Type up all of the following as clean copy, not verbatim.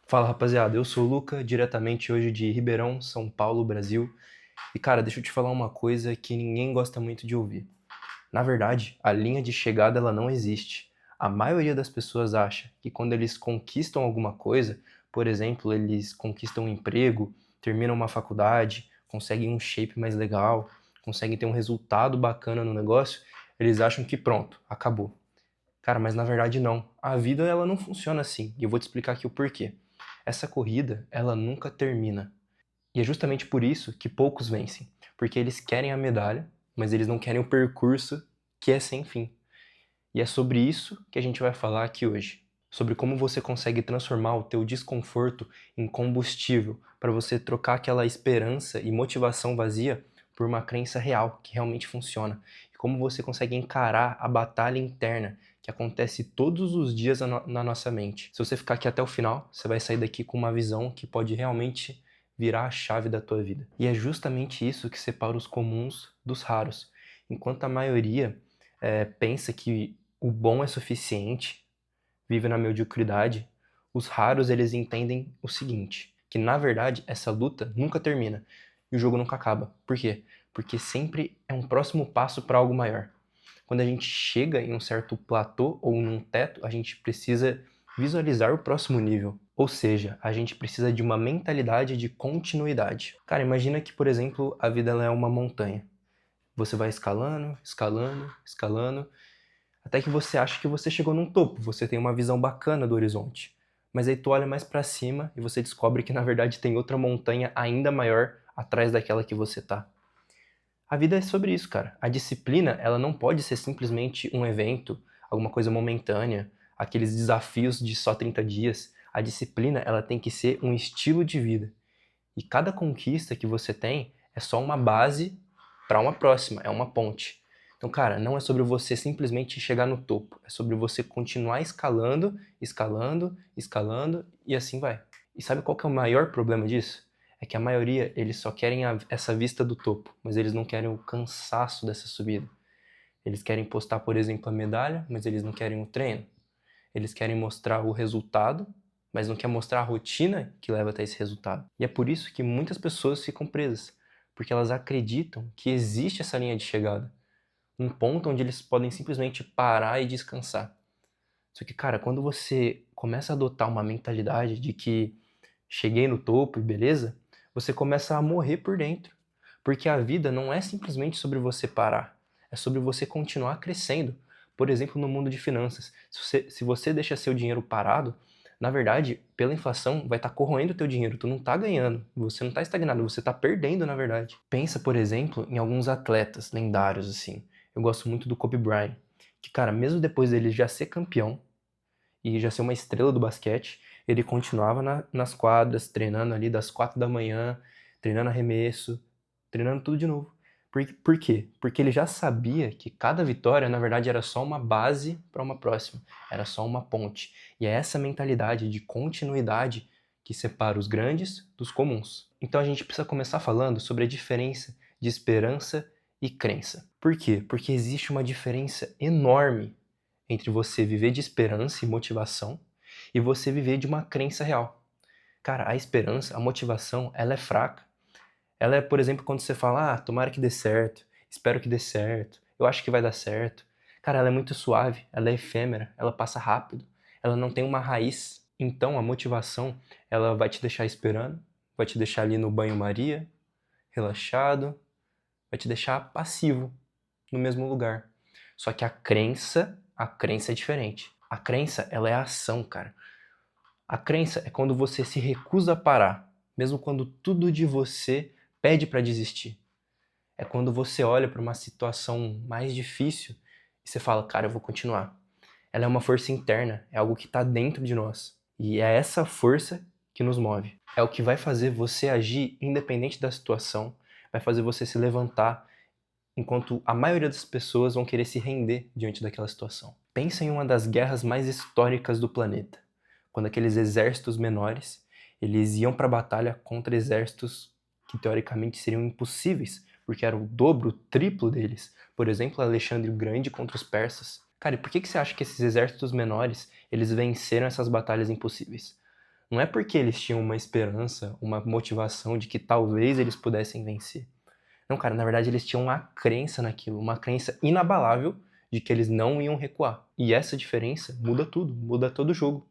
Fala rapaziada, eu sou o Luca, diretamente hoje de Ribeirão, São Paulo, Brasil. E cara, deixa eu te falar uma coisa que ninguém gosta muito de ouvir. Na verdade, a linha de chegada ela não existe. A maioria das pessoas acha que quando eles conquistam alguma coisa, por exemplo, eles conquistam um emprego, terminam uma faculdade, conseguem um shape mais legal, conseguem ter um resultado bacana no negócio, eles acham que pronto, acabou. Cara, mas na verdade não. A vida ela não funciona assim. E eu vou te explicar aqui o porquê. Essa corrida, ela nunca termina. E é justamente por isso que poucos vencem, porque eles querem a medalha, mas eles não querem o percurso que é sem fim. E é sobre isso que a gente vai falar aqui hoje, sobre como você consegue transformar o teu desconforto em combustível para você trocar aquela esperança e motivação vazia por uma crença real que realmente funciona. E como você consegue encarar a batalha interna que acontece todos os dias na nossa mente. Se você ficar aqui até o final, você vai sair daqui com uma visão que pode realmente virar a chave da tua vida. E é justamente isso que separa os comuns dos raros. Enquanto a maioria pensa que o bom é suficiente, vive na mediocridade, os raros eles entendem o seguinte, que na verdade essa luta nunca termina e o jogo nunca acaba. Por quê? Porque sempre é um próximo passo para algo maior. Quando a gente chega em um certo platô ou num teto, a gente precisa visualizar o próximo nível. Ou seja, a gente precisa de uma mentalidade de continuidade. Cara, imagina que, por exemplo, a vida ela é uma montanha. Você vai escalando, escalando, escalando, até que você acha que você chegou num topo, você tem uma visão bacana do horizonte. Mas aí tu olha mais pra cima e você descobre que na verdade tem outra montanha ainda maior atrás daquela que você tá. A vida é sobre isso, cara. A disciplina, ela não pode ser simplesmente um evento, alguma coisa momentânea, aqueles desafios de só 30 dias. A disciplina, ela tem que ser um estilo de vida. E cada conquista que você tem é só uma base para uma próxima, é uma ponte. Então, cara, não é sobre você simplesmente chegar no topo, é sobre você continuar escalando, escalando, escalando e assim vai. E sabe qual que é o maior problema disso? É que a maioria, eles só querem essa vista do topo, mas eles não querem o cansaço dessa subida. Eles querem postar, por exemplo, a medalha, mas eles não querem o treino. Eles querem mostrar o resultado, mas não quer mostrar a rotina que leva até esse resultado. E é por isso que muitas pessoas ficam presas, porque elas acreditam que existe essa linha de chegada, um ponto onde eles podem simplesmente parar e descansar. Só que, cara, quando você começa a adotar uma mentalidade de que cheguei no topo e beleza, você começa a morrer por dentro. Porque a vida não é simplesmente sobre você parar, é sobre você continuar crescendo. Por exemplo, no mundo de finanças. Se você deixa seu dinheiro parado, na verdade, pela inflação, vai estar corroendo o teu dinheiro. Tu não está ganhando, você não está estagnado, você está perdendo, na verdade. Pensa, por exemplo, em alguns atletas lendários, assim. Eu gosto muito do Kobe Bryant, que, cara, mesmo depois dele já ser campeão, e já ser uma estrela do basquete, ele continuava nas quadras, treinando ali das 4 da manhã, treinando arremesso, treinando tudo de novo. Por quê? Porque ele já sabia que cada vitória, na verdade, era só uma base para uma próxima, era só uma ponte. E é essa mentalidade de continuidade que separa os grandes dos comuns. Então a gente precisa começar falando sobre a diferença de esperança e crença. Por quê? Porque existe uma diferença enorme entre você viver de esperança e motivação e você viver de uma crença real. Cara, a esperança, a motivação, ela é fraca. Ela é, por exemplo, quando você fala, tomara que dê certo, espero que dê certo, eu acho que vai dar certo. Cara, ela é muito suave, ela é efêmera, ela passa rápido, ela não tem uma raiz. Então, a motivação, ela vai te deixar esperando, vai te deixar ali no banho-maria, relaxado, vai te deixar passivo no mesmo lugar. Só que a crença é diferente. A crença, ela é a ação, cara. A crença é quando você se recusa a parar, mesmo quando tudo de você pede para desistir. É quando você olha para uma situação mais difícil e você fala, cara, eu vou continuar. Ela é uma força interna, é algo que está dentro de nós. E é essa força que nos move. É o que vai fazer você agir independente da situação, vai fazer você se levantar enquanto a maioria das pessoas vão querer se render diante daquela situação. Pensa em uma das guerras mais históricas do planeta, quando aqueles exércitos menores, eles iam para a batalha contra exércitos que teoricamente seriam impossíveis, porque era o dobro, o triplo deles. Por exemplo, Alexandre o Grande contra os persas. Cara, e por que você acha que esses exércitos menores, eles venceram essas batalhas impossíveis? Não é porque eles tinham uma esperança, uma motivação de que talvez eles pudessem vencer. Não, cara, na verdade eles tinham uma crença naquilo, uma crença inabalável de que eles não iam recuar. E essa diferença muda tudo, muda todo o jogo.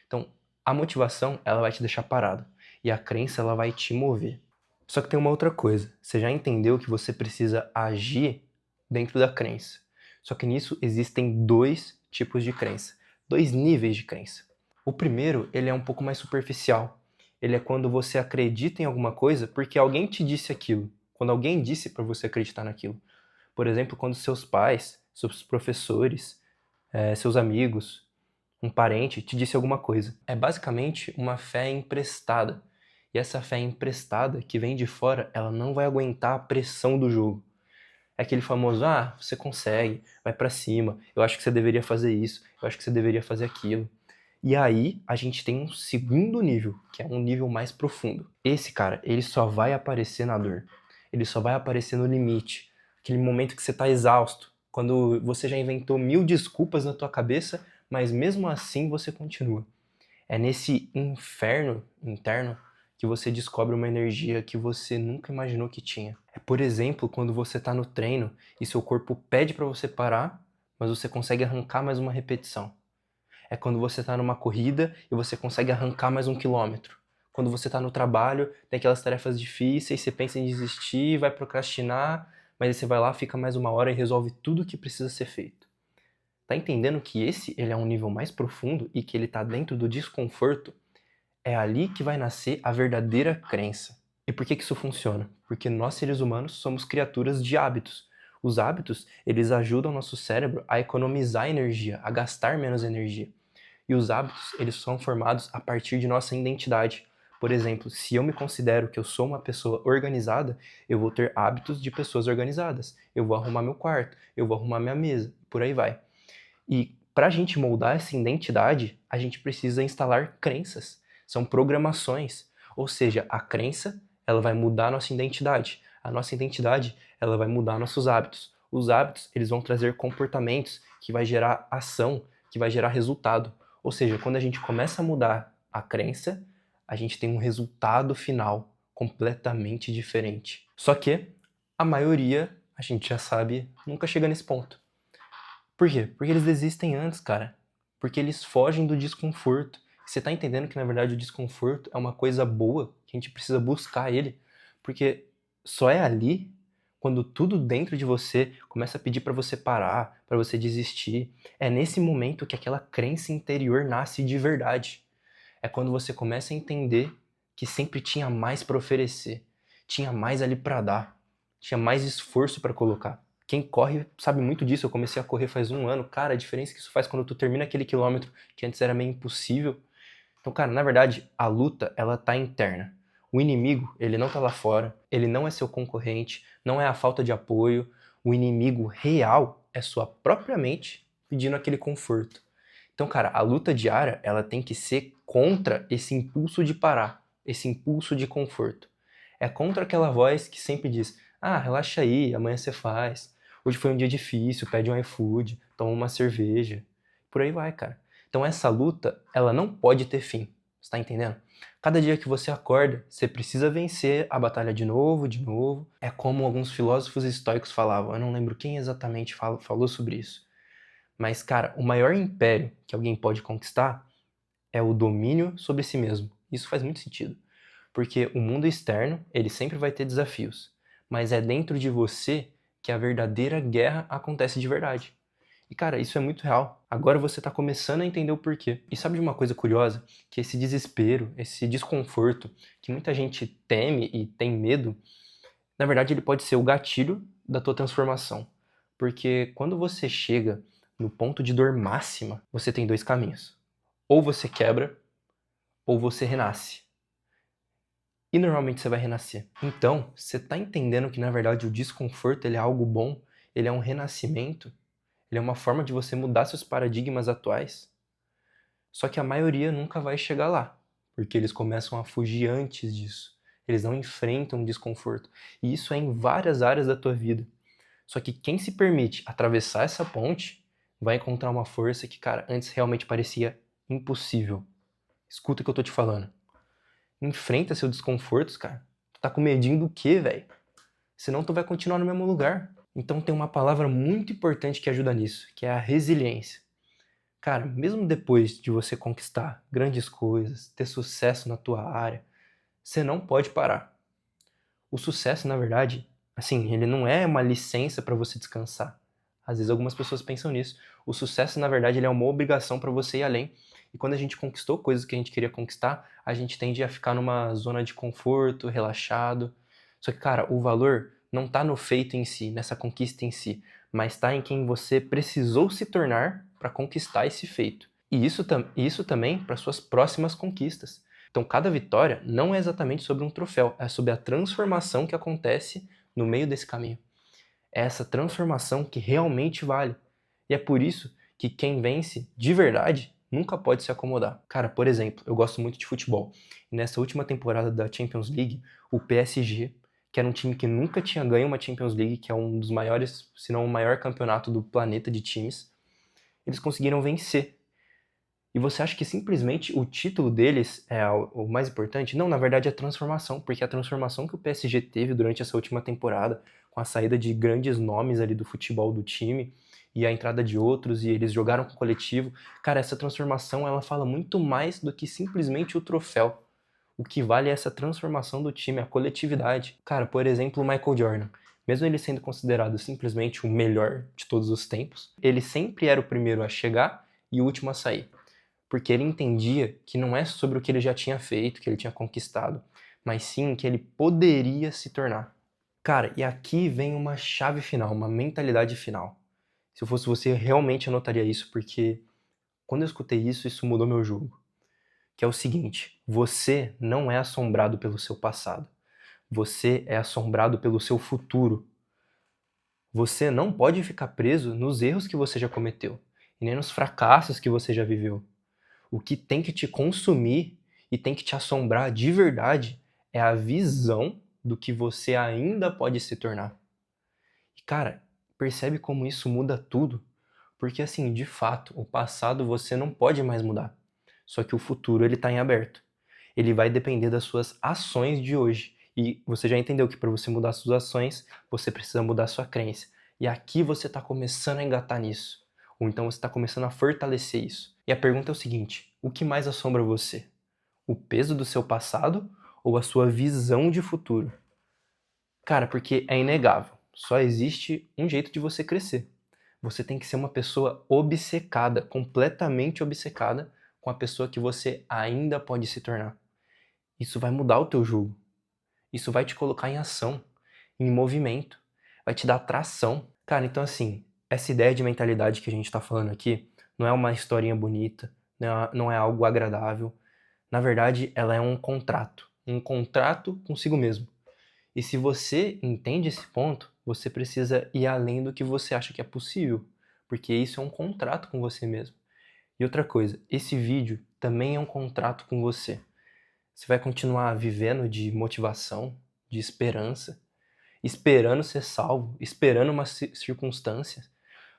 Então, a motivação, ela vai te deixar parado. E a crença, ela vai te mover. Só que tem uma outra coisa. Você já entendeu que você precisa agir dentro da crença. Só que nisso existem dois tipos de crença. Dois níveis de crença. O primeiro, ele é um pouco mais superficial. Ele é quando você acredita em alguma coisa porque alguém te disse aquilo. Quando alguém disse para você acreditar naquilo. Por exemplo, quando seus pais, seus professores, seus amigos, um parente te disse alguma coisa. É basicamente uma fé emprestada. E essa fé emprestada que vem de fora, ela não vai aguentar a pressão do jogo. É aquele famoso, você consegue, vai pra cima, eu acho que você deveria fazer isso, eu acho que você deveria fazer aquilo. E aí, a gente tem um segundo nível, que é um nível mais profundo. Esse cara, ele só vai aparecer na dor. Ele só vai aparecer no limite. Aquele momento que você tá exausto, quando você já inventou 1000 desculpas na tua cabeça, mas mesmo assim você continua. É nesse inferno interno que você descobre uma energia que você nunca imaginou que tinha. É, por exemplo, quando você está no treino e seu corpo pede para você parar, mas você consegue arrancar mais uma repetição. É quando você está numa corrida e você consegue arrancar mais 1 quilômetro. Quando você está no trabalho, tem aquelas tarefas difíceis, você pensa em desistir, vai procrastinar, mas aí você vai lá, fica mais 1 hora e resolve tudo o que precisa ser feito. Tá entendendo que esse ele é um nível mais profundo e que ele tá dentro do desconforto? É ali que vai nascer a verdadeira crença. E por que isso funciona? Porque nós seres humanos somos criaturas de hábitos. Os hábitos, eles ajudam o nosso cérebro a economizar energia, a gastar menos energia. E os hábitos, eles são formados a partir de nossa identidade. Por exemplo, se eu me considero que eu sou uma pessoa organizada, eu vou ter hábitos de pessoas organizadas. Eu vou arrumar meu quarto, eu vou arrumar minha mesa, por aí vai. E para a gente moldar essa identidade, a gente precisa instalar crenças. São programações. Ou seja, a crença, ela vai mudar a nossa identidade. A nossa identidade, ela vai mudar nossos hábitos. Os hábitos, eles vão trazer comportamentos que vai gerar ação, que vai gerar resultado. Ou seja, quando a gente começa a mudar a crença, a gente tem um resultado final completamente diferente. Só que a maioria, a gente já sabe, nunca chega nesse ponto. Por quê? Porque eles desistem antes, cara. Porque eles fogem do desconforto. Você tá entendendo que, na verdade, o desconforto é uma coisa boa, que a gente precisa buscar ele? Porque só é ali quando tudo dentro de você começa a pedir pra você parar, pra você desistir. É nesse momento que aquela crença interior nasce de verdade. É quando você começa a entender que sempre tinha mais pra oferecer, tinha mais ali pra dar, tinha mais esforço pra colocar. Quem corre sabe muito disso. Eu comecei a correr faz 1 ano. Cara, a diferença que isso faz quando tu termina aquele quilômetro que antes era meio impossível. Então, cara, na verdade, a luta, ela tá interna. O inimigo, ele não tá lá fora, ele não é seu concorrente, não é a falta de apoio. O inimigo real é sua própria mente pedindo aquele conforto. Então, cara, a luta diária, ela tem que ser contra esse impulso de parar, esse impulso de conforto. É contra aquela voz que sempre diz: relaxa aí, amanhã você faz. Hoje foi um dia difícil, pede um iFood, toma uma cerveja. Por aí vai, cara. Então essa luta, ela não pode ter fim. Você tá entendendo? Cada dia que você acorda, você precisa vencer a batalha de novo, de novo. É como alguns filósofos estoicos falavam. Eu não lembro quem exatamente falou sobre isso. Mas, cara, o maior império que alguém pode conquistar é o domínio sobre si mesmo. Isso faz muito sentido. Porque o mundo externo, ele sempre vai ter desafios. Mas é dentro de você que a verdadeira guerra acontece de verdade. E, cara, isso é muito real. Agora você tá começando a entender o porquê. E sabe de uma coisa curiosa? Que esse desespero, esse desconforto, que muita gente teme e tem medo, na verdade ele pode ser o gatilho da tua transformação. Porque quando você chega no ponto de dor máxima, você tem 2 caminhos. Ou você quebra, ou você renasce. E normalmente você vai renascer. Então, você tá entendendo que na verdade o desconforto ele é algo bom, ele é um renascimento, ele é uma forma de você mudar seus paradigmas atuais. Só que a maioria nunca vai chegar lá, porque eles começam a fugir antes disso. Eles não enfrentam o desconforto. E isso é em várias áreas da tua vida. Só que quem se permite atravessar essa ponte vai encontrar uma força que, cara, antes realmente parecia impossível. Escuta o que eu tô te falando. Enfrenta seus desconfortos, cara. Tu tá com medinho do quê, velho? Senão tu vai continuar no mesmo lugar. Então tem uma palavra muito importante que ajuda nisso, que é a resiliência. Cara, mesmo depois de você conquistar grandes coisas, ter sucesso na tua área, você não pode parar. O sucesso, na verdade, assim, ele não é uma licença para você descansar. Às vezes algumas pessoas pensam nisso. O sucesso, na verdade, ele é uma obrigação para você ir além. E quando a gente conquistou coisas que a gente queria conquistar, a gente tende a ficar numa zona de conforto, relaxado. Só que, cara, o valor não tá no feito em si, nessa conquista em si, mas tá em quem você precisou se tornar para conquistar esse feito. E isso também para suas próximas conquistas. Então, cada vitória não é exatamente sobre um troféu, é sobre a transformação que acontece no meio desse caminho. É essa transformação que realmente vale. E é por isso que quem vence de verdade nunca pode se acomodar. Cara, por exemplo, eu gosto muito de futebol. E nessa última temporada da Champions League, o PSG, que era um time que nunca tinha ganho uma Champions League, que é um dos maiores, se não o maior campeonato do planeta de times, eles conseguiram vencer. E você acha que simplesmente o título deles é o mais importante? Não, na verdade é a transformação, porque a transformação que o PSG teve durante essa última temporada, com a saída de grandes nomes ali do futebol do time e a entrada de outros, e eles jogaram com o coletivo, cara, essa transformação ela fala muito mais do que simplesmente o troféu. O que vale é essa transformação do time, a coletividade. Cara, por exemplo, o Michael Jordan. Mesmo ele sendo considerado simplesmente o melhor de todos os tempos, ele sempre era o primeiro a chegar e o último a sair, porque ele entendia que não é sobre o que ele já tinha feito, que ele tinha conquistado, mas sim que ele poderia se tornar. Cara, e aqui vem uma chave final, uma mentalidade final. Se eu fosse você, eu realmente anotaria isso, porque quando eu escutei isso, isso mudou meu jogo. Que é o seguinte: você não é assombrado pelo seu passado. Você é assombrado pelo seu futuro. Você não pode ficar preso nos erros que você já cometeu e nem nos fracassos que você já viveu. O que tem que te consumir e tem que te assombrar de verdade é a visão do que você ainda pode se tornar. E cara, percebe como isso muda tudo? Porque assim, de fato, o passado você não pode mais mudar. Só que o futuro ele está em aberto. Ele vai depender das suas ações de hoje. E você já entendeu que para você mudar suas ações, você precisa mudar sua crença. E aqui você está começando a engatar nisso. Ou então você está começando a fortalecer isso. E a pergunta é o seguinte: o que mais assombra você? O peso do seu passado ou a sua visão de futuro? Cara, porque é inegável. Só existe um jeito de você crescer. Você tem que ser uma pessoa obcecada, completamente obcecada com a pessoa que você ainda pode se tornar. Isso vai mudar o teu jogo. Isso vai te colocar em ação, em movimento, vai te dar tração. Cara, então assim, essa ideia de mentalidade que a gente tá falando aqui não é uma historinha bonita, não é algo agradável. Na verdade, ela é um contrato consigo mesmo. E se você entende esse ponto, você precisa ir além do que você acha que é possível, porque isso é um contrato com você mesmo. E outra coisa, esse vídeo também é um contrato com você. Você vai continuar vivendo de motivação, de esperança, esperando ser salvo, esperando uma circunstância,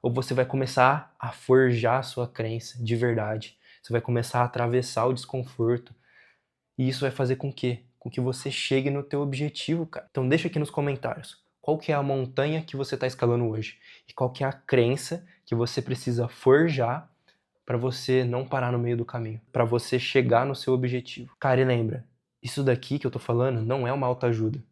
ou você vai começar a forjar a sua crença de verdade. Você vai começar a atravessar o desconforto, e isso vai fazer com que você chegue no teu objetivo, cara. Então deixa aqui nos comentários, qual que é a montanha que você está escalando hoje? E qual que é a crença que você precisa forjar para você não parar no meio do caminho, para você chegar no seu objetivo. Cara, e lembra, isso daqui que eu tô falando não é uma autoajuda.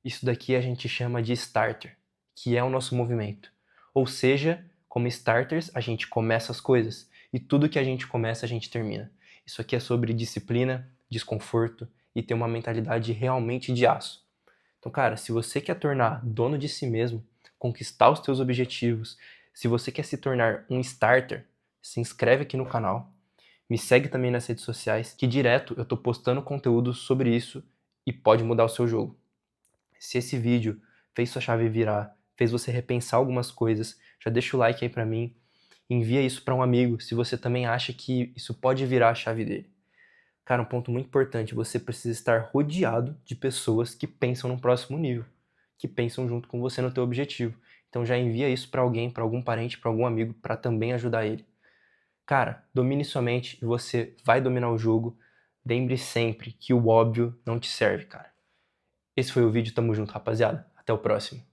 Isso daqui a gente chama de starter, que é o nosso movimento. Ou seja, como starters, a gente começa as coisas e tudo que a gente começa, a gente termina. Isso aqui é sobre disciplina, desconforto e ter uma mentalidade realmente de aço. Então, cara, se você quer tornar dono de si mesmo, conquistar os teus objetivos, se você quer se tornar um starter, se inscreve aqui no canal, me segue também nas redes sociais, que direto eu tô postando conteúdo sobre isso e pode mudar o seu jogo. Se esse vídeo fez sua chave virar, fez você repensar algumas coisas, já deixa o like aí pra mim, envia isso pra um amigo se você também acha que isso pode virar a chave dele. Cara, um ponto muito importante, você precisa estar rodeado de pessoas que pensam no próximo nível, que pensam junto com você no teu objetivo. Então já envia isso pra alguém, pra algum parente, pra algum amigo, pra também ajudar ele. Cara, domine sua mente e você vai dominar o jogo. lembre sempre que o óbvio não te serve, cara. Esse foi o vídeo, tamo junto, rapaziada. Até o próximo.